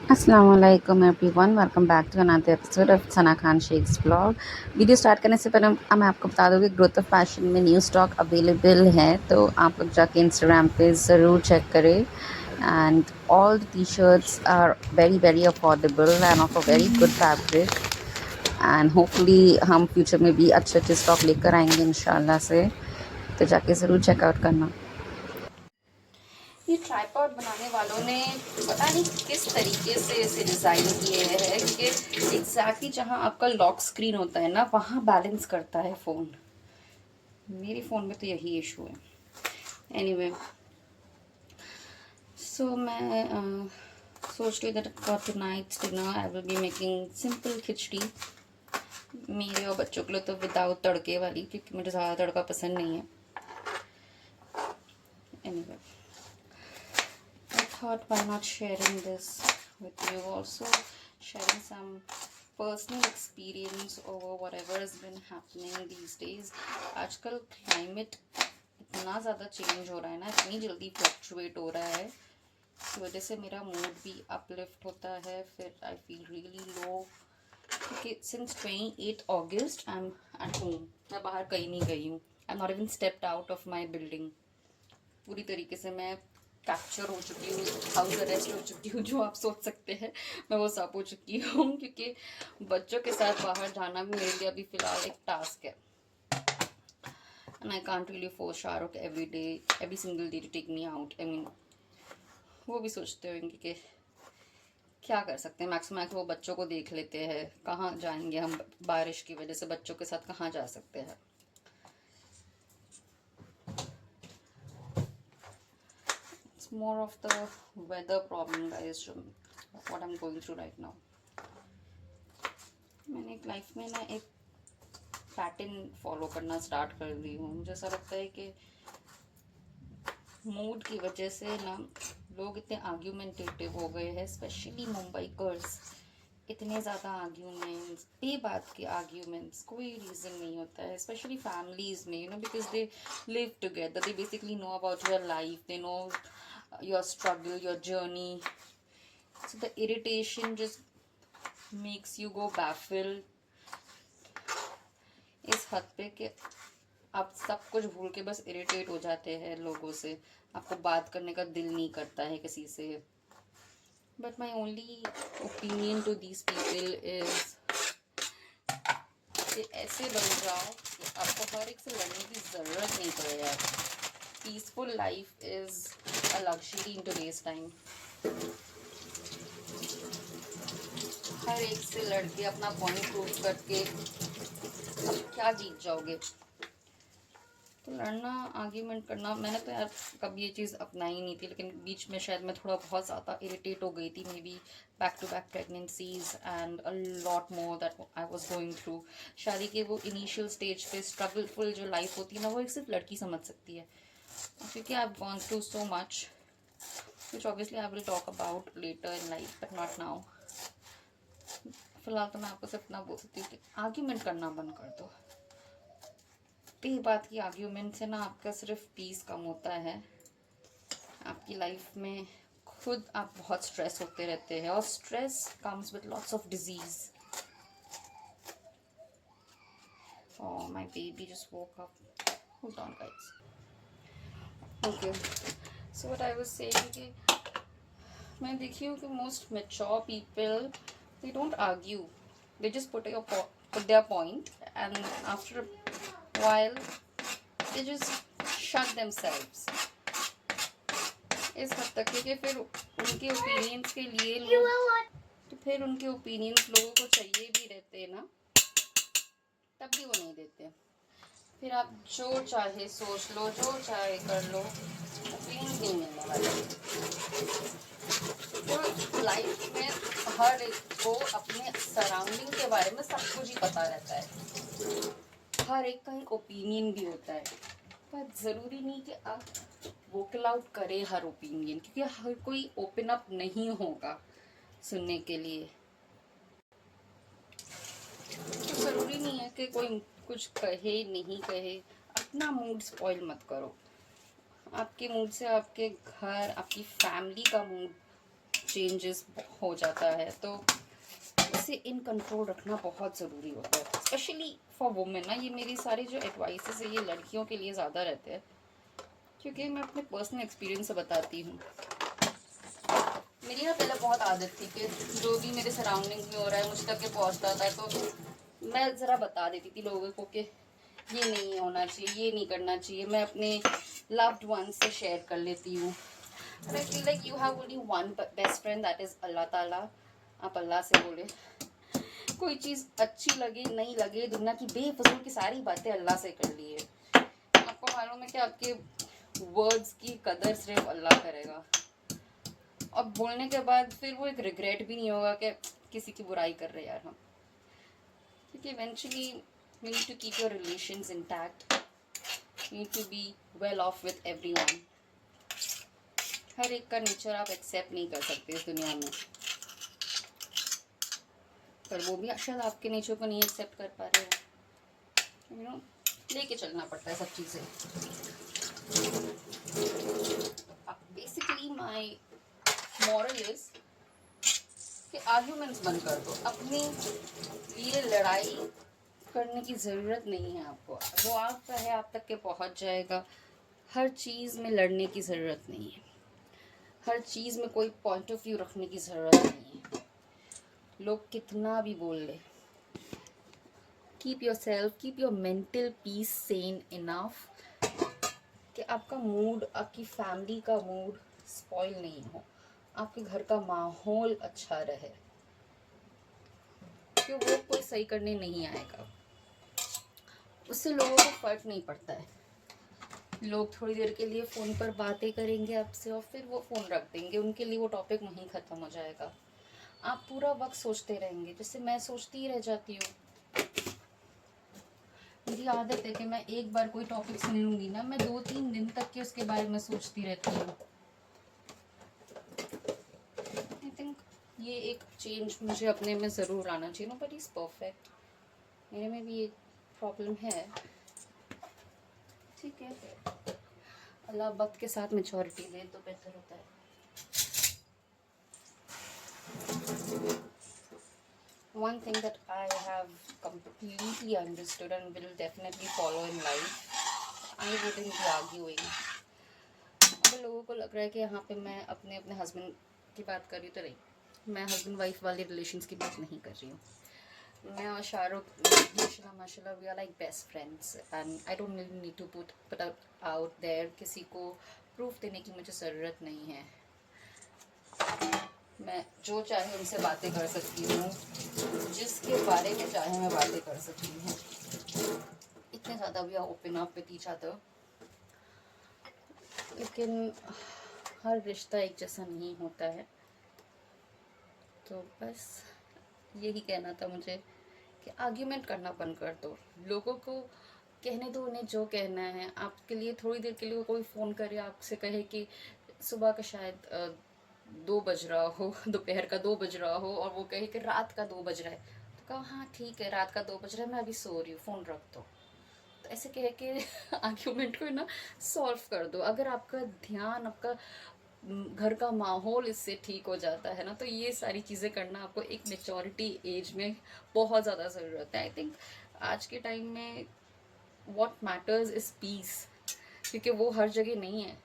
Assalamualaikum everyone, welcome back to another episode of Sana Khan Shaikh's blog. Video start करने से पहले मैं आपको बता दूँ कि ग्रोथ ऑफ फैशन में न्यू स्टॉक अवेलेबल है, तो आप लोग जाके इंस्टाग्राम पे ज़रूर चेक करें। And all the T shirts are very very affordable and of a very good fabric. And hopefully हम फ्यूचर में भी अच्छे अच्छे स्टॉक लेकर आएंगे इंशाल्लाह से, तो जाके ज़रूर चेकआउट करना। ये ट्राइपॉड बनाने वालों ने पता नहीं किस तरीके से इसे डिज़ाइन किए है, क्योंकि एग्जैक्टली जहाँ आपका लॉक स्क्रीन होता है ना, वहाँ बैलेंस करता है फ़ोन। मेरे फ़ोन में तो यही इशू है। एनीवे, सो मैं सोच रही that for tonight's dinner I will be making simple khichdi, मेरे और बच्चों के लिए तो विदाउट तड़के वाली, क्योंकि मुझे ज़्यादा तड़का पसंद नहीं है। Anyway, I thought why not sharing this with you also, sharing some personal experience over whatever has been happening these days. आजकल क्लाइमेट इतना ज़्यादा चेंज हो रहा है ना, इतनी जल्दी फ्लक्चुएट हो रहा है, इस वजह से मेरा मूड भी अपलिफ्ट होता है, फिर आई फील रियली लो, क्योंकि since 28 August I am at home. मैं बाहर कहीं नहीं गई हूँ, I am not even stepped out of my building. पूरी तरीके से मैं कैप्चर हो चुकी हूँ, हाउस अरेस्ट हो चुकी हूँ, जो आप सोच सकते हैं मैं वो सब हो चुकी हूँ, क्योंकि बच्चों के साथ बाहर जाना भी मेरे लिए अभी फ़िलहाल एक टास्क है। And I can't really force Shahrukh every single day to take me out. I mean, वो भी सोचते होंगे कि क्या कर सकते हैं, मैक्सिमम वो बच्चों को देख लेते हैं, कहाँ जाएंगे हम, बारिश की वजह से बच्चों के साथ कहाँ जा सकते हैं। It's more of the weather problem, guys, what I'm going through right now. मैंने एक लाइफ में ना एक पैटर्न फॉलो करना स्टार्ट कर दी हूँ। मुझे ऐसा लगता है कि मूड की वजह से ना लोग इतने आर्ग्यूमेंटेटिव हो गए हैं, स्पेशली मुंबई कर्स। इतने ज़्यादा आर्ग्यूमेंट्स, बेबात के आर्ग्यूमेंट्स, कोई रीज़न नहीं होता है, स्पेशली फैमिलीज़ में, because they live together, they basically know about your life, they know your struggle, your journey. So the irritation just makes you go baffle इस हद पे कि आप सब कुछ भूल के बस इरिटेट हो जाते हैं लोगों से, आपको बात करने का दिल नहीं करता है किसी से। But my only opinion to these people is कि ऐसे बन जाओ कि आपको हर एक से लड़ने की ज़रूरत नहीं पड़े यार। Peaceful life is a luxury in today's time. हर एक से लड़के अपना पॉइंट प्रूव करके अब क्या जीत जाओगे। तो लड़ना, आर्ग्यूमेंट करना, मैंने तो यार कभी ये चीज़ अपनाई नहीं थी, लेकिन बीच में शायद मैं थोड़ा बहुत ज़्यादा इरिटेट हो गई थी, maybe back to back pregnancies and a lot more that I was going through. शादी के वो इनिशियल स्टेज पे स्ट्रगलफुल जो लाइफ होती है ना, वो एक सिर्फ लड़की समझ सकती है, क्योंकि I have gone through so much which obviously I will talk about later in life, but not now. फिलहाल तो मैं आपको सिर्फ इतना बोल सकती हूँ कि आर्ग्यूमेंट करना बंद कर दो। ये बात की आर्ग्यूमेंट से ना आपका सिर्फ पीस कम होता है, आपकी लाइफ में खुद आप बहुत स्ट्रेस होते रहते हैं, और stress comes with lots of disease. Oh my baby just woke up, hold on guys. Okay, so what I was saying कि मैं देखी हूँ कि most mature people, they don't argue, they just put their point, and after a while they just shut themselves इस हद तक, क्योंकि फिर उनके ओपिनियंस के लिए लोग, तो फिर उनके ओपिनियंस लोगों को चाहिए भी रहते हैं ना, तब भी वो नहीं देते। फिर आप जो चाहे सोच लो, जो चाहे कर लो, ओपिनियन नहीं मिलने वाले। तो लाइफ में हर एक को अपने सराउंडिंग के बारे में सब कुछ ही पता रहता है, हर एक का एक ओपिनियन भी होता है, पर ज़रूरी नहीं कि आप वोकल आउट करें हर ओपिनियन, क्योंकि हर कोई ओपन अप नहीं होगा सुनने के लिए। तो ज़रूरी नहीं है कि कोई कुछ कहे नहीं कहे, अपना मूड स्पॉइल मत करो। आपके मूड से आपके घर, आपकी फैमिली का मूड चेंजेस हो जाता है, तो इसे इन कंट्रोल रखना बहुत ज़रूरी होता है, स्पेशली फॉर वुमेन ना। ये मेरी सारी जो एडवाइसेस है ये लड़कियों के लिए ज़्यादा रहते हैं, क्योंकि मैं अपने पर्सनल एक्सपीरियंस से बताती हूँ। मेरी ना पहले बहुत आदत थी कि जो भी मेरे सराउंडिंग में हो रहा है मुझ तक के पहुँचता था, तो मैं ज़रा बता देती थी लोगों को कि ये नहीं होना चाहिए, ये नहीं करना चाहिए। मैं अपने लव्ड वन से शेयर कर लेती हूँ। I feel like you have only one best friend, that is Allah Taala. आप अल्लाह से बोले, कोई चीज़ अच्छी लगे नहीं लगे, दुनिया की बेफजूल की सारी बातें अल्लाह से कर लिए। आपको मालूम है कि आपके वर्ड्स की कदर सिर्फ अल्लाह करेगा, और बोलने के बाद फिर वो एक रिग्रेट भी नहीं होगा कि किसी की बुराई कर रहे यार हम, क्योंकि eventually you need to keep your relations intact, you need to be well off with everyone. हर एक का नेचर आप एक्सेप्ट नहीं कर सकते इस दुनिया में, पर वो भी शायद आपके नेचर को नहीं एक्सेप्ट कर पा रहे हो, यू नो, लेके चलना पड़ता है सब चीज़ें। बेसिकली माई मॉरल इज कि आर्ग्यूमेंट्स बंद कर दो, अपने लिए लड़ाई करने की ज़रूरत नहीं है आपको। वो आपका है, आप तक के पहुंच जाएगा। हर चीज़ में लड़ने की ज़रूरत नहीं है, हर चीज़ में कोई पॉइंट ऑफ व्यू रखने की ज़रूरत नहीं है। लोग कितना भी बोल ले, keep your self, keep your mental peace Sen enough कि आपका मूड, आपकी फैमिली का मूड स्पॉइल नहीं हो, आपके घर का माहौल अच्छा रहे, कि वो कोई सही करने नहीं आएगा। उससे लोगों को फर्क नहीं पड़ता है। लोग थोड़ी देर के लिए फ़ोन पर बातें करेंगे आपसे और फिर वो फ़ोन रख देंगे, उनके लिए वो टॉपिक वहीं ख़त्म हो जाएगा। आप पूरा वक्त सोचते रहेंगे, जैसे मैं सोचती ही रह जाती हूँ। मेरी आदत है कि मैं एक बार कोई टॉपिक सुन लूँगी ना, मैं 2-3 दिन तक के उसके बारे में सोचती रहती हूँ। आई थिंक ये एक चेंज मुझे अपने में ज़रूर आना चाहिए। नोबडी इज़ परफेक्ट, मेरे में भी एक प्रॉब्लम है, ठीक है। अल्लाह वक्त के साथ मैच्योरिटी दे तो बेहतर होता है। One thing that I have completely understood and will definitely follow in life, I wouldn't be arguing. अगर लोगों को लग रहा है कि यहाँ पे मैं अपने हस्बैंड की बात कर रही हूँ, तो नहीं, मैं हस्बैंड वाइफ वाले रिलेशंस की बात नहीं कर रही हूँ। मैं और शाहरुख माशाल्लाह we are like best friends and I don't need to put out there. किसी को प्रूफ देने की मुझे ज़रूरत नहीं है। मैं जो चाहे उनसे बातें कर सकती हूँ, जिसके बारे में चाहे मैं बातें कर सकती हूँ। इतने ज़्यादा we are open up with each other, लेकिन हर रिश्ता एक जैसा नहीं होता है। तो बस यही कहना था मुझे कि आर्ग्यूमेंट करना बंद कर दो, लोगों को कहने दो उन्हें जो कहना है। आपके लिए थोड़ी देर के लिए कोई फ़ोन करे, आपसे कहे कि सुबह का शायद 2 बज रहा हो, दोपहर का 2 बज रहा हो, और वो कहे कि रात का 2 बज रहा है, तो कहा हाँ ठीक है, रात का 2 बज रहा है, मैं अभी सो रही हूँ, फ़ोन रख दो। तो ऐसे कह के आर्ग्यूमेंट को ना सॉल्व कर दो। अगर आपका ध्यान, आपका घर का माहौल इससे ठीक हो जाता है ना, तो ये सारी चीज़ें करना आपको एक मेच्योरिटी एज में बहुत ज़्यादा ज़रूरत है। आई थिंक आज के टाइम में व्हाट मैटर्स इज़ पीस, क्योंकि वो हर जगह नहीं है।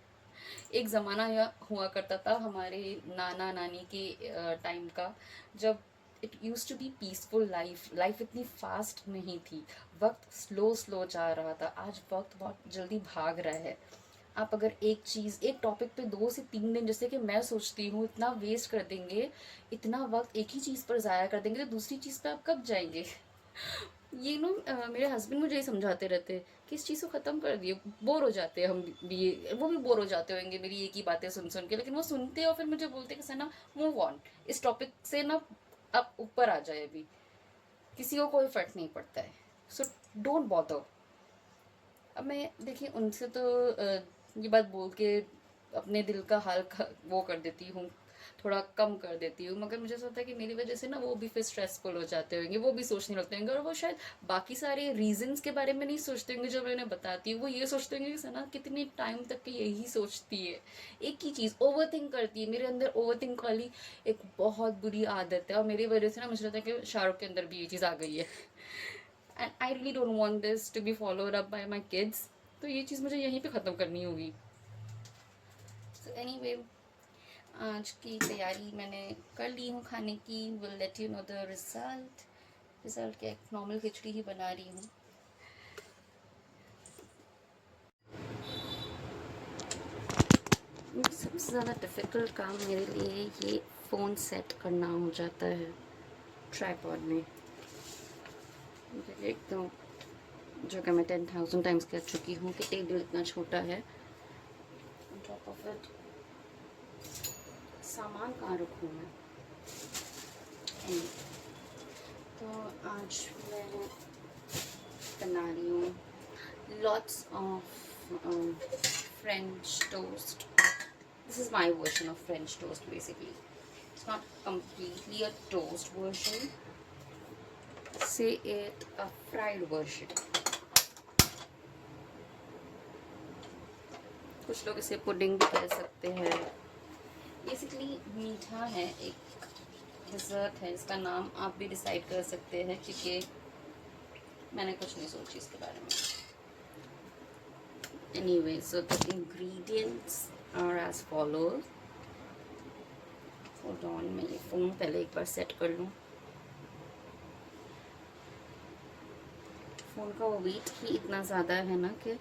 एक ज़माना यह हुआ करता था हमारे नाना नानी के टाइम का, जब it use to be peaceful life इतनी फास्ट नहीं थी, वक्त स्लो जा रहा था। आज वक्त बहुत जल्दी भाग रहा है। आप अगर एक चीज़, एक टॉपिक पे 2 से 3 दिन, जैसे कि मैं सोचती हूँ, इतना वेस्ट कर देंगे, इतना वक्त एक ही चीज़ पर ज़ाया कर देंगे, तो दूसरी चीज़ पे आप कब जाएंगे? ये नो मेरे हस्बैंड मुझे ये समझाते रहते हैं कि इस चीज़ को ख़त्म कर दिए, बोर हो जाते हैं हम भी, वो भी बोर हो जाते होंगे मेरी एक ही बातें सुन सुन के, लेकिन वो सुनते हैं और फिर मुझे बोलते हैं कि सना मूव ऑन, इस टॉपिक से ना आप ऊपर आ जाए। अभी किसी को कोई फ़र्क नहीं पड़ता है, सो डोंट बॉदर। अब मैं देखिए उनसे तो ये बात बोल के अपने दिल का हाल वो कर देती हूँ, थोड़ा कम कर देती हूँ, मगर मुझे ऐसा होता है कि मेरी वजह से ना वो भी फिर स्ट्रेसफुल हो जाते होंगे, वो भी सोचने लगते होंगे, और वो शायद बाकी सारे रीजंस के बारे में नहीं सोचते होंगे जो मैं उन्हें बताती हूँ। वो ये सोचते होंगे कि सना कितने टाइम तक की यही सोचती है, एक ही चीज़ ओवर थिंक करती है। मेरे अंदर ओवर थिंक वाली एक बहुत बुरी आदत है, और मेरी वजह से ना मुझे लगता है कि शाहरुख के अंदर भी ये चीज़ आ गई है। And I really don't want this to be followed up by my kids. तो ये चीज़ मुझे यहीं पे ख़त्म करनी होगी। सो एनीवे, आज की तैयारी मैंने कर ली हूँ खाने की। Will let you know the result क्या, एक नॉर्मल खिचड़ी ही बना रही हूँ। सबसे ज़्यादा डिफ़िकल्ट काम मेरे लिए ये फ़ोन सेट करना हो जाता है ट्राइपॉड में। एक तो जो कि मैं 10,000 टाइम्स कह चुकी हूँ कि टेबल इतना छोटा है, ऑन टॉप ऑफ इट सामान कहाँ रखूँ मैं। तो आज मैं बना रही हूँ lots of French toast. This is my version of French toast basically. It's not completely a toast version, say it a fried version. कुछ लोग इसे पुडिंग भी कह सकते हैं। बेसिकली मीठा है, एक डिज़र्ट है, इसका नाम आप भी डिसाइड कर सकते हैं, क्योंकि मैंने कुछ नहीं सोची इसके बारे में। Anyway, so the ingredients are as follows. Hold on, मैं ये फ़ोन पहले एक बार सेट कर लूँ। फ़ोन का वो वेट ही इतना ज़्यादा है ना कि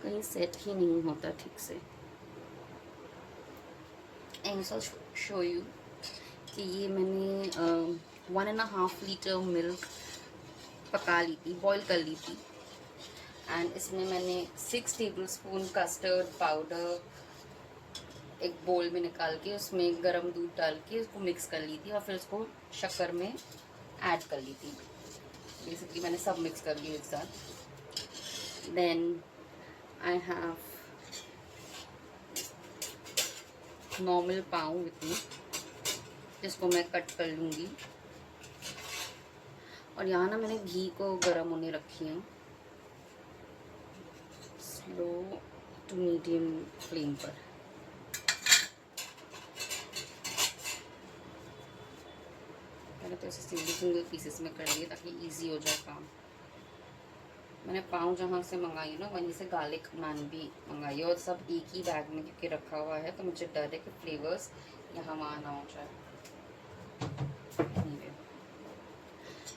कहीं सेट ही नहीं होता ठीक से। एंड सो शो यू कि ये मैंने 1.5 लीटर मिल्क पका ली थी, बॉईल कर ली थी। एंड इसमें मैंने 6 टेबलस्पून कस्टर्ड पाउडर एक बोल में निकाल के उसमें गर्म दूध डाल के उसको मिक्स कर ली थी, और फिर उसको शक्कर में ऐड कर ली थी। बेसिकली मैंने सब मिक्स कर लिया एक साथ। Then I have normal pav with me, जिसको मैं कट कर लूँगी। और यहाँ ना मैंने घी को गर्म होने रखी है स्लो टू मीडियम फ्लेम पर। मैंने तो इसे सिंगल पीसेस में कर लिए ताकि इजी हो जाए काम। मैंने पाव जहाँ से मंगाई ना वहीं से गार्लिक नान भी मंगाई है, और सब एक ही बैग में क्योंकि रखा हुआ है, तो मुझे डर है कि फ्लेवर्स यहाँ वहाँ ना हो जाए।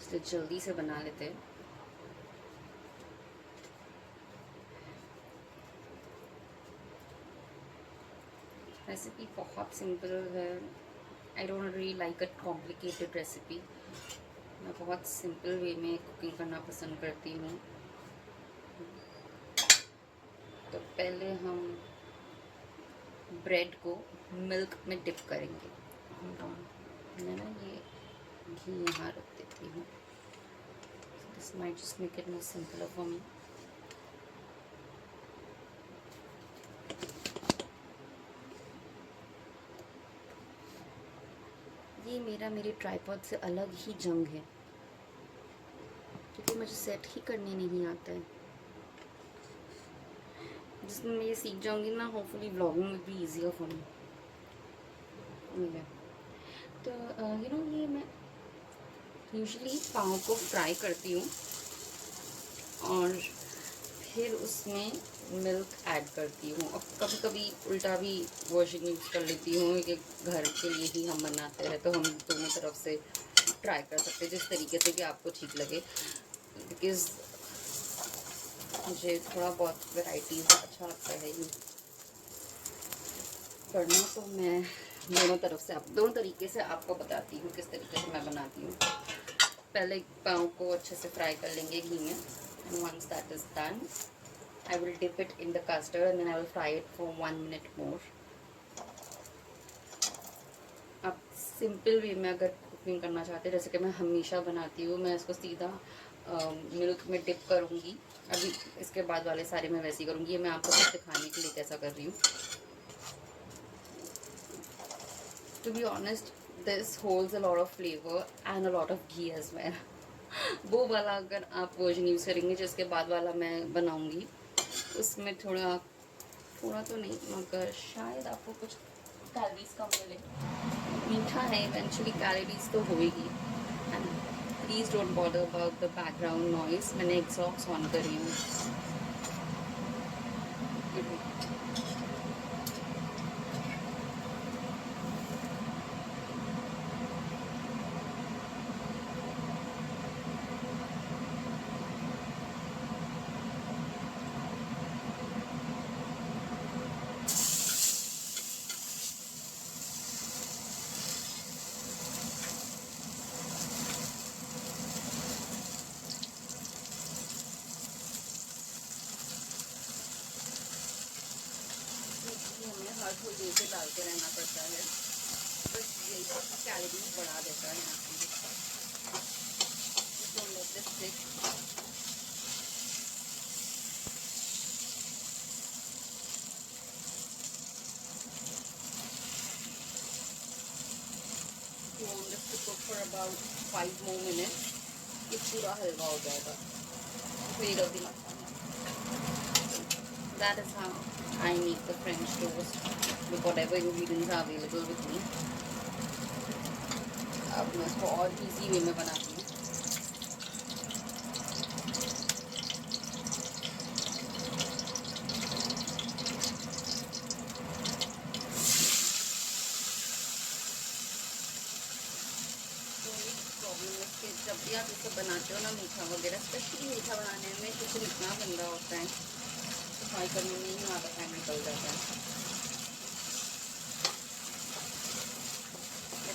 इसलिए जल्दी से बना लेते हैं। रेसिपी बहुत सिंपल है। I don't really like a complicated recipe. मैं बहुत सिंपल वे में कुकिंग करना पसंद करती हूँ। तो पहले हम ब्रेड को मिल्क में डिप करेंगे। मैं ना ये घी यहाँ रख देती हूँ। This might just make it more simple for me. ये मेरे ट्राइपॉड से अलग ही जंग है, क्योंकि मुझे सेट ही करने नहीं आता है। जिसमें मैं ये सीख जाऊंगी ना, hopefully vlogging will be easier for me. तो यू नो, ये मैं यूजुअली पाव को फ्राई करती हूँ और फिर उसमें मिल्क ऐड करती हूँ, और कभी कभी उल्टा भी वर्जन यूज़ कर लेती हूँ कि घर के लिए ही हम बनाते हैं, तो हम दोनों तरफ से ट्राई कर सकते हैं, जिस तरीके से भी आपको ठीक लगे। बिकॉज़ मुझे थोड़ा बहुत वैराइटीज़ अच्छा लगता है ये करना, तो मैं दोनों तरीके से आपको बताती हूँ किस तरीके से मैं बनाती हूँ। पहले पाव को अच्छे से फ्राई कर लेंगे घी में, and once that is done I will dip it in the custard and then I will fry it for 1 minute more. अब सिंपल वे में अगर कुकिंग करना चाहते हैं, जैसे कि मैं हमेशा बनाती हूँ, मैं इसको सीधा मिल्क में डिप करूँगी। अभी इसके बाद वाले सारे मैं वैसे ही करूँगी। ये मैं आपको सिर्फ दिखाने के लिए कैसा कर रही हूँ। To be honest, this holds a lot of flavor and a lot of ghee as well. वो वाला अगर आप वर्जन यूज़ करेंगे जिसके बाद वाला मैं बनाऊंगी, उसमें थोड़ा थोड़ा तो नहीं मगर शायद आपको कुछ कैलोरीज कम मिले. मीठा है, इवेंचुअली कैलोरीज तो होएगी. And please don't bother about the background noise. मैंने एग्जॉस्ट ऑन करी हूँ. हमें हर थोड़ी से डालते रहना पड़ता है, बस यही कैलोरीज बढ़ा देता है यहाँ पे. Don't let this stick. You want this to cook for about 5 more minutes. ये पूरा हलवा हो जाएगा. फिर जल्दी मत खाना. That is how I make the French toast with whatever ingredients are available with me. अब मैं इसको और इजी वे में बनाती हूँ. जब भी आप इसे बनाते हो ना मीठा वगैरह, स्पेशली मीठा बनाने में किचन इतना गंदा होता है, सफाई करने में ही आधा टाइम निकल जाता है.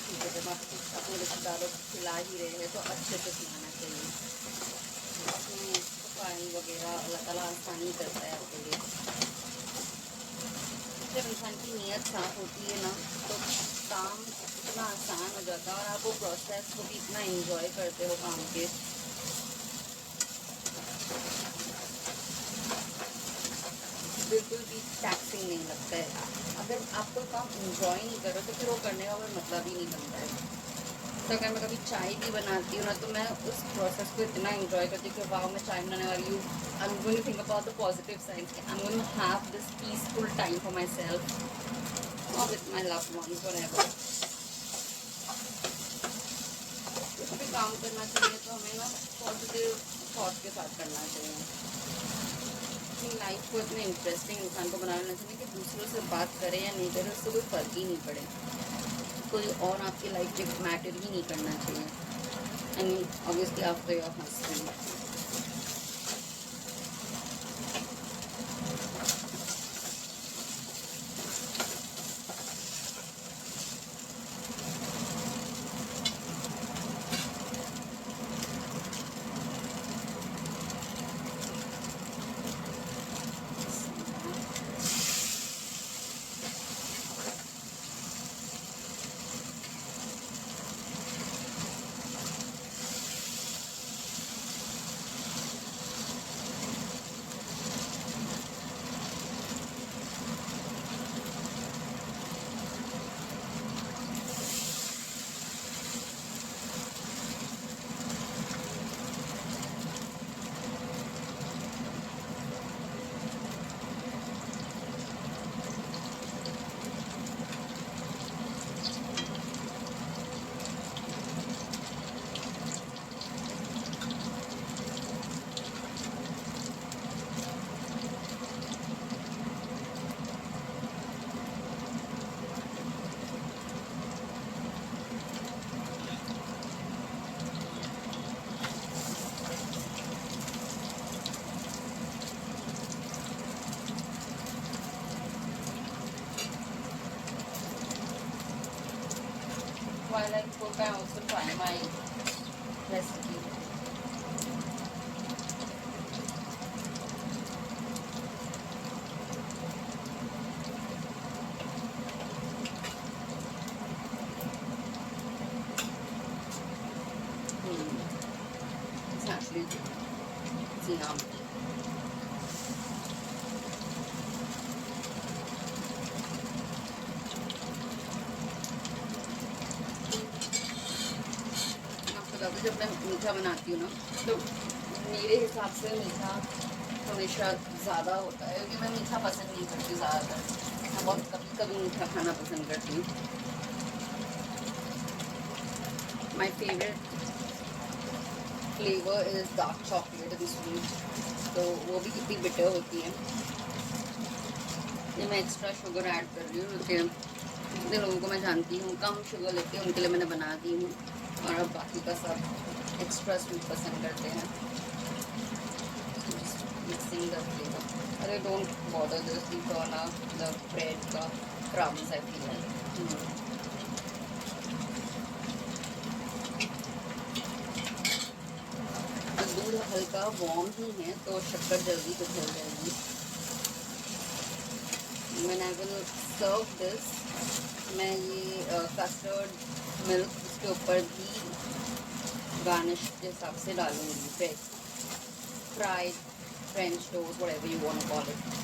ठीक है, जब आप अपने रिश्तेदारों को खिला ही रहे हैं तो अच्छे से खिलाना चाहिए. सफाई वगैरह अल्लाह ताला आसानी करता है आपके लिए. जब इंसान की नीयत साफ होती है ना तो काम इतना आसान हो जाता है और आप वो प्रोसेस को भी इतना एंजॉय करते हो काम के. बिल्कुल भी टैक्सिंग नहीं लगता है. अगर आप कोई काम एंजॉय नहीं करो तो फिर वो करने का कोई मतलब ही नहीं बनता है. तो अगर मैं कभी चाय भी बनाती हूँ ना तो मैं उस प्रोसेस को इतना एंजॉय करती हूँ कि वाह मैं चाय बनाने वाली हूँ. I am going to think about the positive sides. I am going to have this peaceful time for myself और with my loved ones whatever. कुछ भी काम करना चाहिए तो हमें ना पॉजिटिव थॉट के साथ करना चाहिए. अपनी लाइफ को इतने इंटरेस्टिंग इंसान को बनाना चाहिए कि दूसरों से बात करें या नहीं करें उससे कोई फ़र्क ही नहीं पड़े. कोई और आपकी लाइफ में मैटर ही नहीं करना चाहिए. And obviously after your husband. While I cook, I also try my recipe. It's actually yummy. बताती हूँ, जब मैं मीठा बनाती हूँ ना तो मेरे हिसाब से मीठा हमेशा ज़्यादा होता है, क्योंकि मैं मीठा पसंद नहीं करती ज़्यादातर, मैं बहुत कभी कभी मीठा खाना पसंद करती हूँ। My favourite flavour is dark chocolate and sweet, तो वो भी कितनी बिटर होती है। ये मैं एक्स्ट्रा शुगर ऐड कर रही हूँ, क्योंकि जितने लोगों को मैं जानती हूँ कम शुगर लेते हैं, उनके लिए मैंने बना दी हूँ, और अब बाकी का सब एक्स्ट्रा स्वीट पसंद करते हैं। मिक्सिंग द फ्लेवर, अरे don't bother this because the bread का crumbs I feel like. तो दूध हल्का वार्म ही है तो शक्कर जल्दी पिघल जाएगी। When I will serve this, मैं ये कस्टर्ड मिल्क उसके ऊपर भी गार्निश के हिसाब से डालूंगी, fried French toast, whatever you want to call it.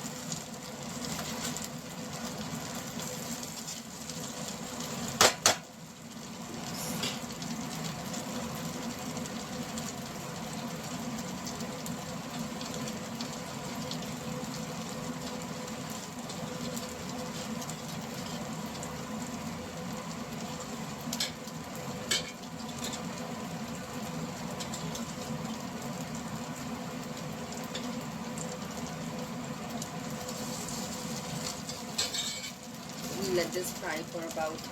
Let this fry for about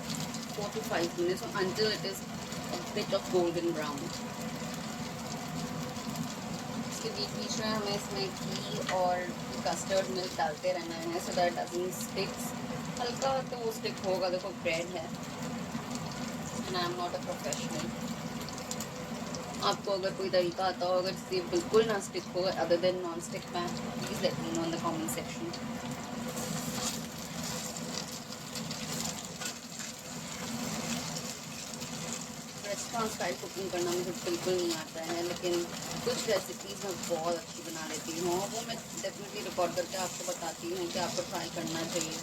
4 to 5 minutes or until it is a bit of golden brown. इसके बीच में हमें इसमें घी और कस्टर्ड मिल्क डालते रहना है, so that doesn't sticks. हल्का तो वो स्टिक होगा, देखो ब्रेड है and I am not a professional. आपको अगर कोई तरीका आता हो अगर इससे बिल्कुल ना स्टिक हो other than non stick pan, please let me know in the comment section. Restaurant style cooking करना मुझे बिल्कुल नहीं आता है, लेकिन कुछ रेसिपीज़ मैं बहुत अच्छी बना लेती हूँ, वो मैं डेफिनेटली रिकॉर्ड करके आपको बताती हूँ कि आपको ट्राई करना चाहिए.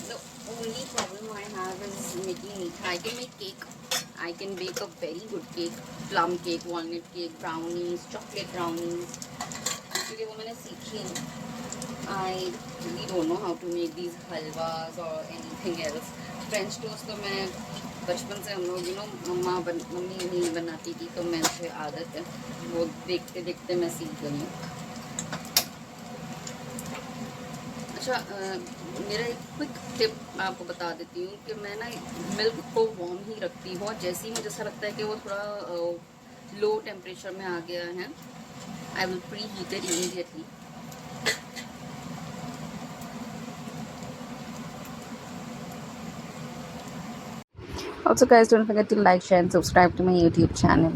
The only problem I have is making मीठा. I can make cake, I can bake a very good cake, plum cake, walnut cake, brownies, chocolate brownies, क्योंकि वो मैंने सीखी है. I really don't know how to make these halwas or anything else. French toast तो मैं बचपन से हम लोग मम्मी नहीं बनाती थी तो मुझे आदत है, वो देखते देखते मैं सीख गई हूँ. अच्छा, मेरा एक क्विक टिप मैं आपको बता देती हूँ कि मैं ना मिल्क को वार्म ही रखती हूँ, जैसे ही मुझे ऐसा लगता है कि वो थोड़ा लो टेम्परेचर में आ गया है, I will pre heat it immediately. Also guys, don't forget to like, share and subscribe to my YouTube channel.